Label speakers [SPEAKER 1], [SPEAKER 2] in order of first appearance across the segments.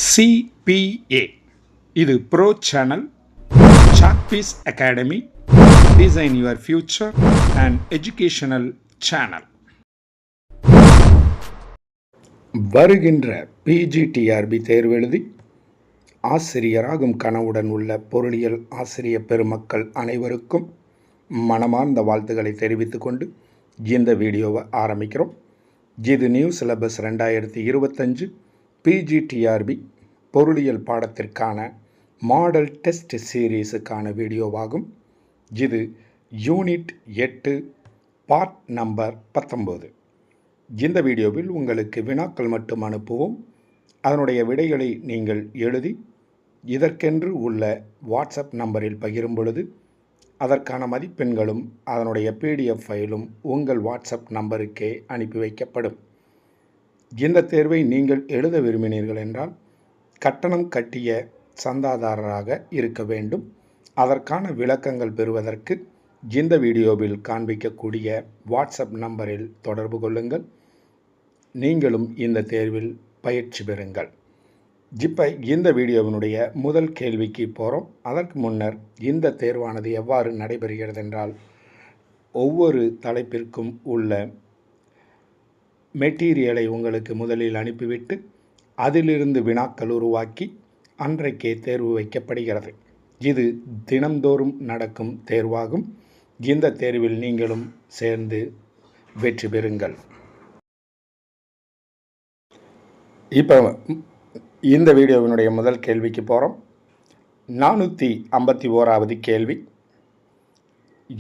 [SPEAKER 1] CPA இது bro channel chalk piece academy design your future and educational channel. வருகின்ற PGTRB தேர்வு எழுதி ஆசிரியராகும் கனவுடன் உள்ள பொருளியல் ஆசிரிய பெருமக்கள் அனைவருக்கும் மனமார்ந்த வாழ்த்துக்களை தெரிவித்துக் கொண்டு இந்த வீடியோவை ஆரம்பிக்கிறோம். இது நியூ சிலபஸ் 2025 PGTRB பொருளியல் பாடத்திற்கான மாடல் டெஸ்ட் சீரீஸுக்கான வீடியோவாகும். இது யூனிட் 8 பார்ட் நம்பர் 19. இந்த வீடியோவில் உங்களுக்கு வினாக்கள் மட்டும் அனுப்புவோம். அதனுடைய விடைகளை நீங்கள் எழுதி இதற்கென்று உள்ள வாட்ஸ்அப் நம்பரில் பகிரும் பொழுது அதற்கான மதிப்பெண்களும் அதனுடைய PDF ஃபைலும் உங்கள் வாட்ஸ்அப் நம்பருக்கே அனுப்பி வைக்கப்படும். இந்த தேர்வை நீங்கள் எழுத விரும்பினீர்கள் என்றால் கட்டணம் கட்டிய சந்தாதாரராக இருக்க வேண்டும். அதற்கான விளக்கங்கள் பெறுவதற்கு இந்த வீடியோவில் காண்பிக்கக்கூடிய வாட்ஸ்அப் நம்பரில் தொடர்பு கொள்ளுங்கள். நீங்களும் இந்த தேர்வில் பயிற்சி பெறுங்கள். இப்போ இந்த வீடியோவினுடைய முதல் கேள்விக்கு போகிறோம். அதற்கு முன்னர் இந்த தேர்வானது எவ்வாறு நடைபெறுகிறது என்றால், ஒவ்வொரு தலைப்பிற்கும் உள்ள மெட்டீரியலை உங்களுக்கு முதலில் அனுப்பிவிட்டு அதிலிருந்து வினாக்கள் உருவாக்கி அன்றைக்கே தேர்வு வைக்கப்படுகிறது. இது தினந்தோறும் நடக்கும் தேர்வாகும். இந்த தேர்வில் நீங்களும் சேர்ந்து வெற்றி பெறுங்கள். இப்போ இந்த வீடியோவினுடைய முதல் கேள்விக்கு போகிறோம். 451வது கேள்வி.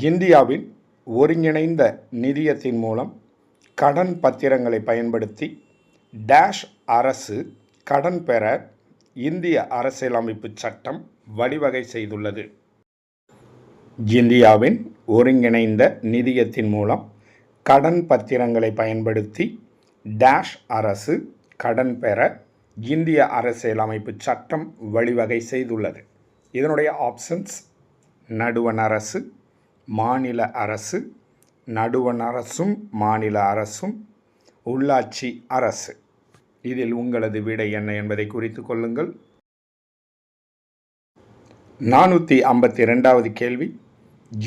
[SPEAKER 1] இந்தியாவின் ஒருங்கிணைந்த நிதியத்தின் மூலம் கடன் பத்திரங்களை பயன்படுத்தி டேஷ் அரசு கடன் பெற இந்திய அரசியலமைப்பு சட்டம் வழிவகை செய்துள்ளது. இந்தியாவின் ஒருங்கிணைந்த நிதியத்தின் மூலம் கடன் பத்திரங்களை பயன்படுத்தி டேஷ் அரசு கடன் பெற இந்திய அரசியலமைப்பு சட்டம் வழிவகை செய்துள்ளது. இதனுடைய ஆப்ஷன்ஸ்: நடுவண் அரசு, மாநில அரசு, நடுவண் அரசும் மாநில அரசும், உள்ளாட்சி அரசு. இதில் உங்களது விடை என்ன என்பதை குறித்து கொள்ளுங்கள். 452வது கேள்வி.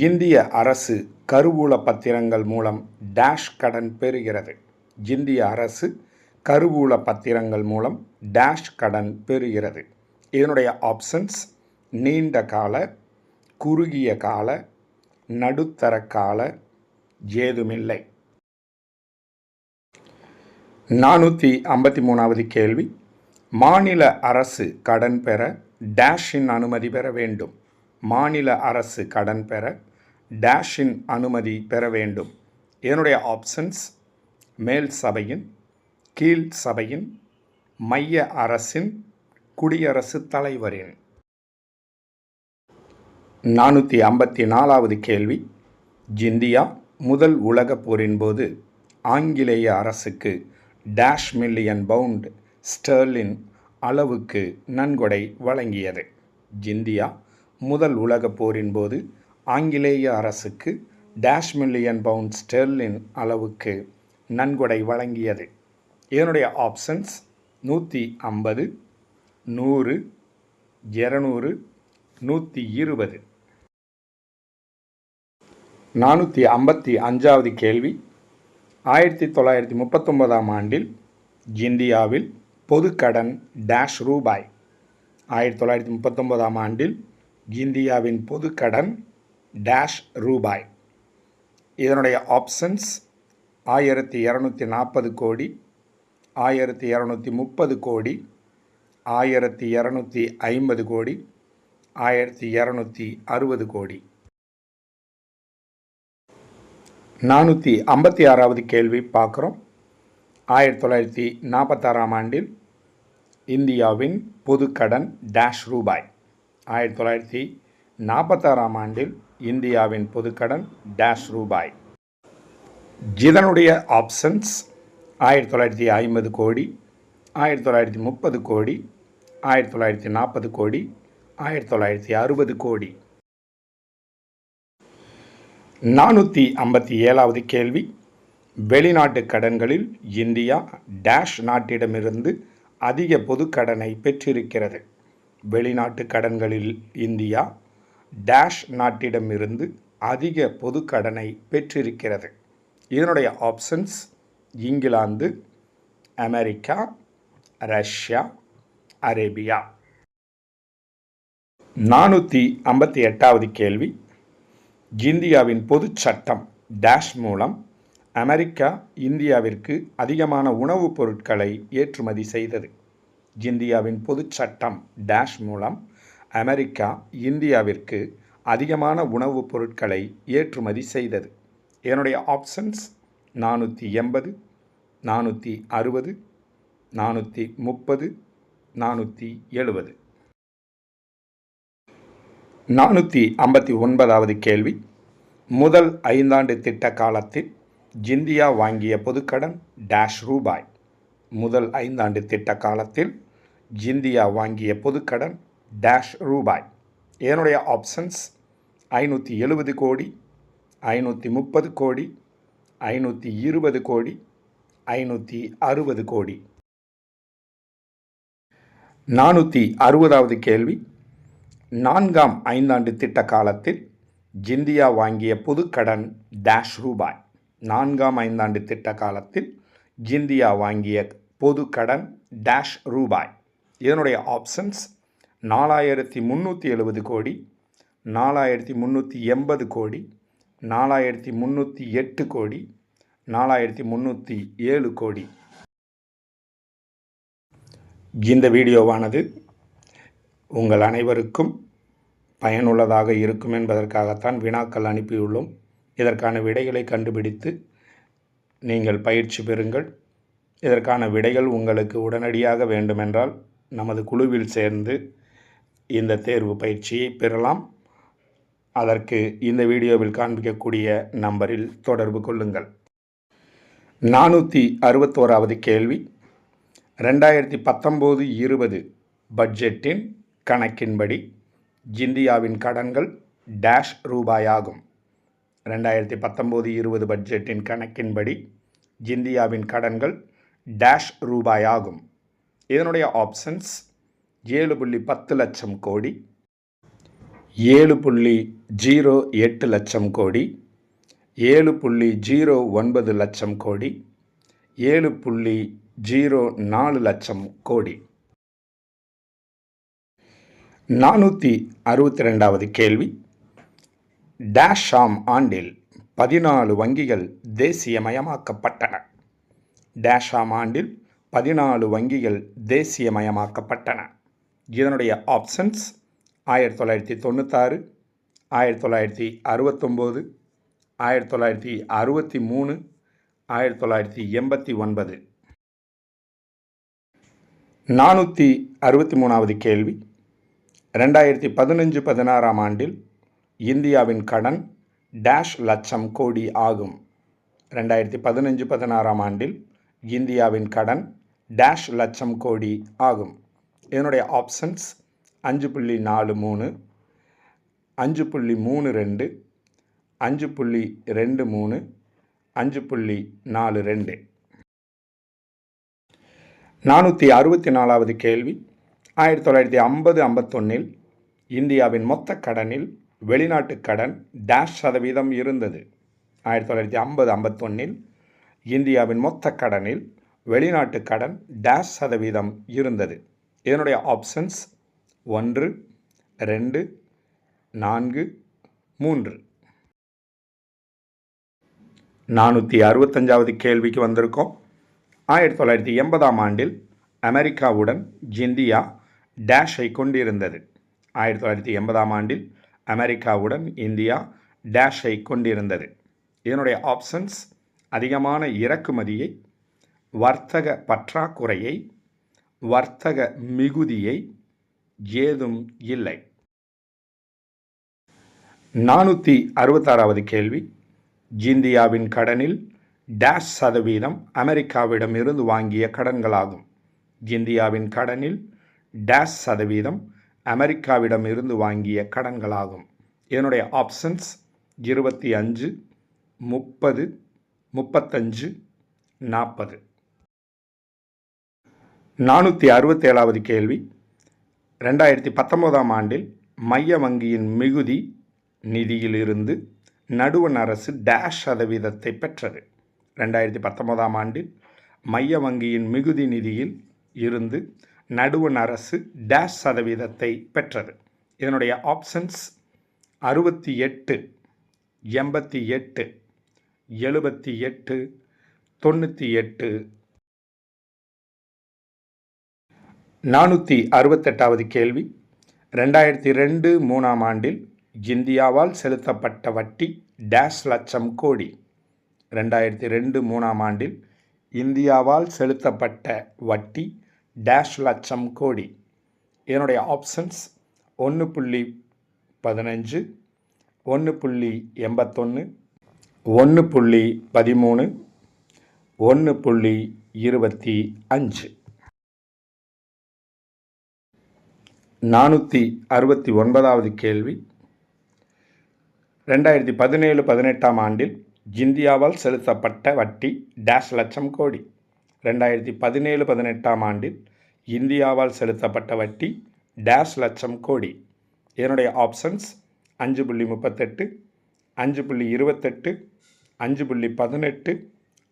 [SPEAKER 1] இந்திய அரசு கருவூல பத்திரங்கள் மூலம் டேஷ் கடன் பெறுகிறது. இந்திய அரசு கருவூல பத்திரங்கள் மூலம் டேஷ் கடன் பெறுகிறது. இதனுடைய ஆப்ஷன்ஸ்: நீண்ட கால, குறுகிய கால, நடுத்தர கால, ஏதுமில்லை. 453வது கேள்வி. மாநில அரசு கடன் பெற டேஷின் அனுமதி பெற வேண்டும். மாநில அரசு கடன் பெற டேஷின் அனுமதி பெற வேண்டும். இதனுடைய ஆப்ஷன்ஸ்: மேல் சபையின், கீழ் சபையின், மைய அரசின், குடியரசுத் தலைவரின். 454வது கேள்வி. இந்தியா முதல் உலகப் போரின் போது ஆங்கிலேய அரசுக்கு டேஷ் மில்லியன் பவுண்ட் ஸ்டெர்லின் அளவுக்கு நன்கொடை வழங்கியது. இந்தியா முதல் உலகப் போரின் போது ஆங்கிலேய அரசுக்கு டேஷ் மில்லியன் பவுண்ட் ஸ்டெர்லின் அளவுக்கு நன்கொடை வழங்கியது. இதனுடைய ஆப்ஷன்ஸ்: 150, 100, 200, 120. 455வது கேள்வி. 1939ஆம் ஆண்டில் இந்தியாவில் பொதுக்கடன் டேஷ் ரூபாய். 1939ஆம் ஆண்டில் இந்தியாவின் பொதுக்கடன் டேஷ் ரூபாய். இதனுடைய ஆப்ஷன்ஸ்: 1240 கோடி, 1230 கோடி, 1250 கோடி, 1260 கோடி. 456வது கேள்வி பார்க்குறோம். 1946ஆம் ஆண்டில் இந்தியாவின் பொதுக்கடன் டேஷ் ரூபாய். 1946ஆம் ஆண்டில் இந்தியாவின் பொதுக்கடன் டேஷ் ரூபாய். இதனுடைய ஆப்ஷன்ஸ்: 1950 கோடி, 1930 கோடி, 1940 கோடி, 1960 கோடி. 457வது கேள்வி. வெளிநாட்டு கடன்களில் இந்தியா டேஷ் நாட்டிடமிருந்து அதிக பொதுக்கடனை பெற்றிருக்கிறது? வெளிநாட்டு கடன்களில் இந்தியா டேஷ் நாட்டிடமிருந்து அதிக பொதுக்கடனை பெற்றிருக்கிறது? இதனுடைய options England, America, Russia, Arabia. 458வது கேள்வி. இந்தியாவின் பொதுச் சட்டம் டேஷ் மூலம் அமெரிக்கா இந்தியாவிற்கு அதிகமான உணவுப் பொருட்களை ஏற்றுமதி செய்தது? இந்தியாவின் பொதுச் சட்டம் டேஷ் மூலம் அமெரிக்கா இந்தியாவிற்கு அதிகமான உணவுப் பொருட்களை ஏற்றுமதி செய்தது? என்னுடைய ஆப்ஷன்ஸ் 480, 460, 430, 470. 459வது கேள்வி. முதல் 5 ஆண்டு திட்ட காலத்தில் இந்தியா வாங்கிய பொதுக்கடன் டேஷ் ரூபாய்? முதல் 5 ஆண்டு திட்ட காலத்தில் இந்தியா வாங்கிய பொதுக்கடன் டேஷ் ரூபாய்? என்னுடைய ஆப்ஷன்ஸ் 570 கோடி, 530 கோடி, 520 கோடி, 560 கோடி. 460வது கேள்வி. 4ஆம் 5 ஆண்டு திட்ட காலத்தில் இந்தியா வாங்கிய பொதுக்கடன் டேஷ் ரூபாய்? 4ஆம் 5 ஆண்டு திட்ட காலத்தில் இந்தியா வாங்கிய பொதுக்கடன் டேஷ் ரூபாய்? இதனுடைய ஆப்ஷன்ஸ் 4370 கோடி, 4380 கோடி, 4308 கோடி, 4307 கோடி. இந்த வீடியோவானது உங்கள் அனைவருக்கும் பயனுள்ளதாக இருக்கும் என்பதற்காகத்தான் வினாக்கள் அனுப்பியுள்ளோம். இதற்கான விடைகளை கண்டுபிடித்து நீங்கள் பயிற்சி பெறுங்கள். இதற்கான விடைகள் உங்களுக்கு உடனடியாக வேண்டுமென்றால் நமது குழுவில் சேர்ந்து இந்த தேர்வு பயிற்சியை பெறலாம். அதற்கு இந்த வீடியோவில் காண்பிக்கக்கூடிய நம்பரில் தொடர்பு கொள்ளுங்கள். 461வது கேள்வி. 2019-20 பட்ஜெட்டின் கணக்கின்படி இந்தியாவின் கடன்கள் டேஷ் ரூபாயாகும்? 2019-20 பட்ஜெட்டின் கணக்கின்படி இந்தியாவின் கடன்கள் டேஷ் ரூபாயாகும்? இதனுடைய ஆப்ஷன்ஸ் 7.10 லட்சம் கோடி, 7.08 லட்சம் கோடி, 7.09 லட்சம் கோடி, 7.04 லட்சம் கோடி. 462வது கேள்வி. டேஷ் ஆம் ஆண்டில் 14 வங்கிகள் தேசியமயமாக்கப்பட்டன? டேஷ் ஆம் ஆண்டில் 14 வங்கிகள் தேசியமயமாக்கப்பட்டன? இதனுடைய ஆப்ஷன்ஸ் 1996, 1969, 1963, 1989. 463வது கேள்வி. 2015-16 ஆண்டில் இந்தியாவின் கடன் டேஷ் லட்சம் கோடி ஆகும்? 2015-16 ஆண்டில் இந்தியாவின் கடன் டேஷ் லட்சம் கோடி ஆகும்? இதனுடைய ஆப்ஷன்ஸ் 5.43, 5.32, 5.23, 5.42. 464வது கேள்வி. 1950-51 இந்தியாவின் மொத்த கடனில் வெளிநாட்டு கடன் டேஷ் சதவீதம் இருந்தது? 1950-51 இந்தியாவின் மொத்த கடனில் வெளிநாட்டு கடன் டேஷ் சதவீதம் இருந்தது? இதனுடைய ஆப்ஷன்ஸ் 1, 2, 4, 3. 465வது கேள்விக்கு வந்திருக்கோம். 1980 ஆண்டில் அமெரிக்காவுடன் இந்தியா டேஷை கொண்டிருந்தது? 1980 ஆண்டில் அமெரிக்காவுடன் இந்தியா டேஷை கொண்டிருந்தது? இதனுடைய ஆப்ஷன்ஸ் அதிகமான இறக்குமதியை, வர்த்தக பற்றாக்குறையை, வர்த்தக மிகுதியை, ஏதும் இல்லை. 466வது கேள்வி. இந்தியாவின் கடனில் டேஷ் சதவீதம் அமெரிக்காவிடம் இருந்து வாங்கிய கடன்களாகும்? இந்தியாவின் கடனில் டேஷ் சதவீதம் அமெரிக்காவிடம் இருந்து வாங்கிய கடன்களாகும்? இதனுடைய ஆப்ஷன்ஸ் 25, 30, 35, 40. 467வது கேள்வி, 2019ஆம் ஆண்டில் மைய வங்கியின் மிகுதி நிதியிலிருந்து நடுவண் அரசு டேஷ் சதவீதத்தை பெற்றது. 2019ஆம் ஆண்டில் மைய வங்கியின் மிகுதி நிதியில் இருந்து நடுவண் அரசு டேஷ் சதவீதத்தை பெற்றது. இதனுடைய ஆப்ஷன்ஸ் 68, 88, 78, 98. 468வது கேள்வி, 2002-3ஆம் ஆண்டில் இந்தியாவால் செலுத்தப்பட்ட வட்டி டேஷ் லட்சம் கோடி. 2002-3ஆம் ஆண்டில் இந்தியாவால் செலுத்தப்பட்ட வட்டி டேஷ் லட்சம் கோடி. இதனுடைய ஆப்ஷன்ஸ் 1.15, 1.81, 1.13, 1.25. 469வது கேள்வி, 2017-18ஆம் ஆண்டில் இந்தியாவால் செலுத்தப்பட்ட வட்டி டேஷ் லட்சம் கோடி. 2017-18ஆம் ஆண்டில் இந்தியாவால் செலுத்தப்பட்ட வட்டி டேஷ் லட்சம் கோடி. இதனுடைய ஆப்ஷன்ஸ் 5.38, 5.28, 5.18,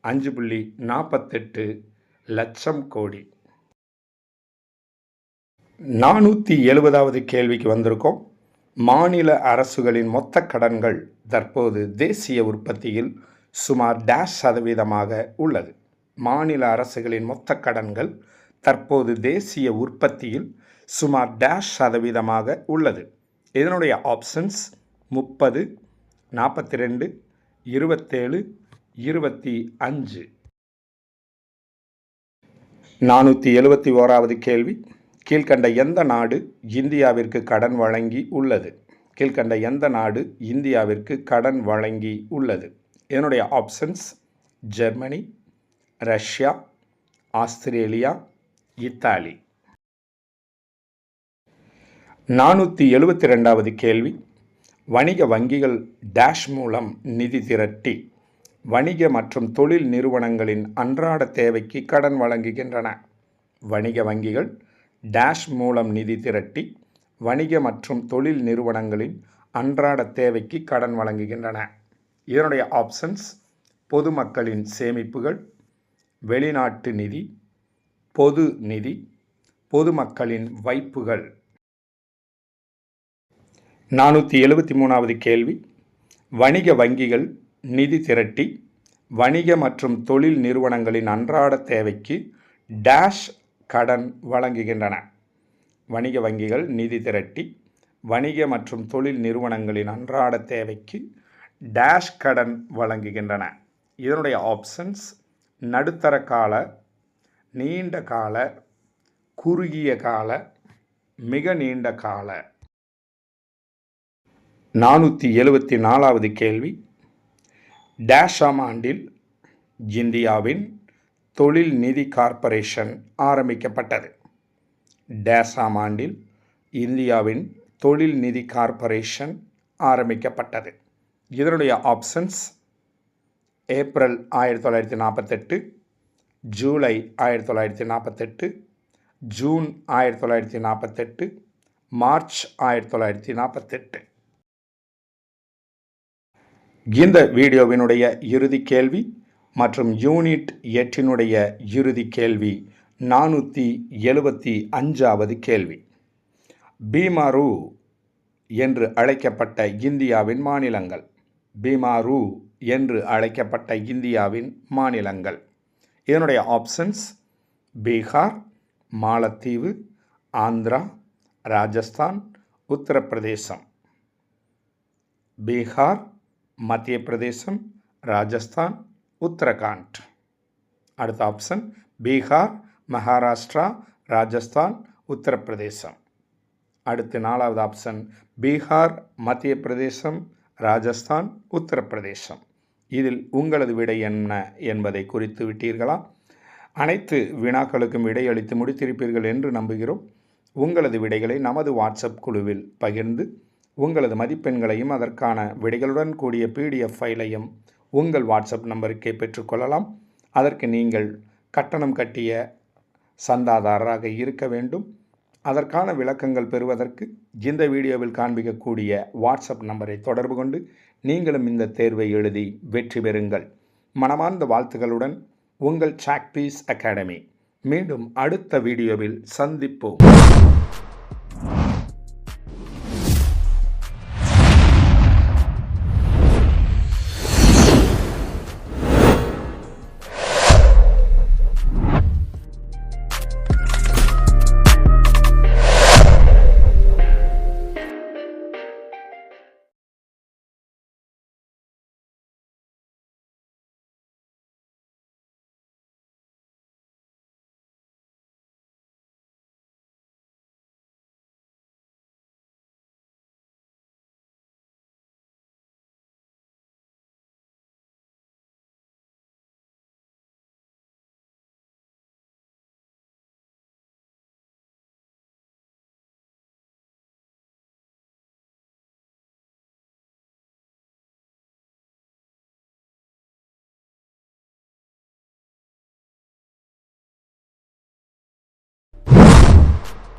[SPEAKER 1] 5.48 லட்சம் கோடி. 470வது கேள்விக்கு வந்திருக்கோம். மாநில அரசுகளின் மொத்த கடன்கள் தற்போது தேசிய உற்பத்தியில் சுமார் டேஷ் சதவீதமாக உள்ளது. மாநில அரசுகளின் மொத்த கடன்கள் தற்போது தேசிய உற்பத்தியில் சுமார் டேஷ் சதவீதமாக உள்ளது. இதனுடைய ஆப்ஷன்ஸ் 30, 42, 27, 25. 471வது கேள்வி, கீழ்கண்ட எந்த நாடு இந்தியாவிற்கு கடன் வழங்கி உள்ளது? கீழ்கண்ட எந்த நாடு இந்தியாவிற்கு கடன் வழங்கி உள்ளது? இதனுடைய options Germany, Russia, Australia, Italy. 472வது கேள்வி, வணிக வங்கிகள் டேஷ் மூலம் நிதி திரட்டி வணிக மற்றும் தொழில் நிறுவனங்களின் அன்றாட தேவைக்கு கடன் வழங்குகின்றன. வணிக வங்கிகள் டேஷ் மூலம் நிதி திரட்டி வணிக மற்றும் தொழில் நிறுவனங்களின் அன்றாட தேவைக்கு கடன் வழங்குகின்றன. இதனுடைய ஆப்ஷன்ஸ் பொதுமக்களின் சேமிப்புகள், வெளிநாட்டு நிதி, பொது நிதி, பொதுமக்களின் வைப்புகள். 473வது கேள்வி, வணிக வங்கிகள் நிதி திரட்டி வணிக மற்றும் தொழில் நிறுவனங்களின் அன்றாட தேவைக்கு டேஷ் கடன் வழங்குகின்றன. வணிக வங்கிகள் நிதி திரட்டி வணிக மற்றும் தொழில் நிறுவனங்களின் அன்றாட தேவைக்கு டேஷ் கடன் வழங்குகின்றன. இதனுடைய ஆப்ஷன்ஸ் நடுத்தர கால, நீண்ட கால, குறுகிய கால, மிக நீண்ட கால. 474வது கேள்வி, டேஷாம் ஆண்டில் இந்தியாவின் தொழில் நிதி கார்ப்பரேஷன் ஆரம்பிக்கப்பட்டது. டேஷாம் ஆண்டில் இந்தியாவின் தொழில் நிதி கார்ப்பரேஷன் ஆரம்பிக்கப்பட்டது. இதனுடைய options April 1948, July 1948, June 1948, March 1948. இந்த வீடியோவினுடைய இறுதி கேள்வி மற்றும் யூனிட் 8னுடைய இறுதி கேள்வி 475வது கேள்வி. பீமாரு என்று அழைக்கப்பட்ட இந்தியாவின் மாநிலங்கள். பீமாரு என்று அழைக்கப்பட்ட இந்தியாவின் மாநிலங்கள். இதனுடைய ஆப்ஷன்ஸ் பீகார், மாலத்தீவு, ஆந்திரா, ராஜஸ்தான், உத்தரப்பிரதேசம். பீகார், மத்திய பிரதேசம், ராஜஸ்தான், உத்தரகாண்ட். அடுத்த ஆப்ஷன் பீகார், மகாராஷ்டிரா, ராஜஸ்தான், உத்தரப்பிரதேசம். அடுத்து 4வது ஆப்ஷன் பீகார், மத்திய பிரதேசம், ராஜஸ்தான், உத்தரப்பிரதேசம். இதில் உங்களது விடை என்ன என்பதை குறித்து விட்டீர்களா? அனைத்து வினாக்களுக்கும் விடையளித்து முடித்திருப்பீர்கள் என்று நம்புகிறோம். உங்களது விடைகளை நமது வாட்ஸ்அப் குழுவில் பகிர்ந்து உங்களது மதிப்பெண்களையும் அதற்கான விடைகளுடன் கூடிய PDF ஃபைலையும் உங்கள் வாட்ஸ்அப் நம்பருக்கே பெற்றுக்கொள்ளலாம். அதற்கு நீங்கள் கட்டணம் கட்டிய சந்தாதாரராக இருக்க வேண்டும். அதற்கான விளக்கங்கள் பெறுவதற்கு இந்த வீடியோவில் காண்பிக்கக்கூடிய வாட்ஸ்அப் நம்பரை தொடர்பு கொண்டு நீங்களும் இந்த தேர்வை எழுதி வெற்றி பெறுங்கள். மனமார்ந்த வாழ்த்துக்களுடன் உங்கள் சாக்பீஸ் அகாடமி. மீண்டும் அடுத்த வீடியோவில் சந்திப்போம்.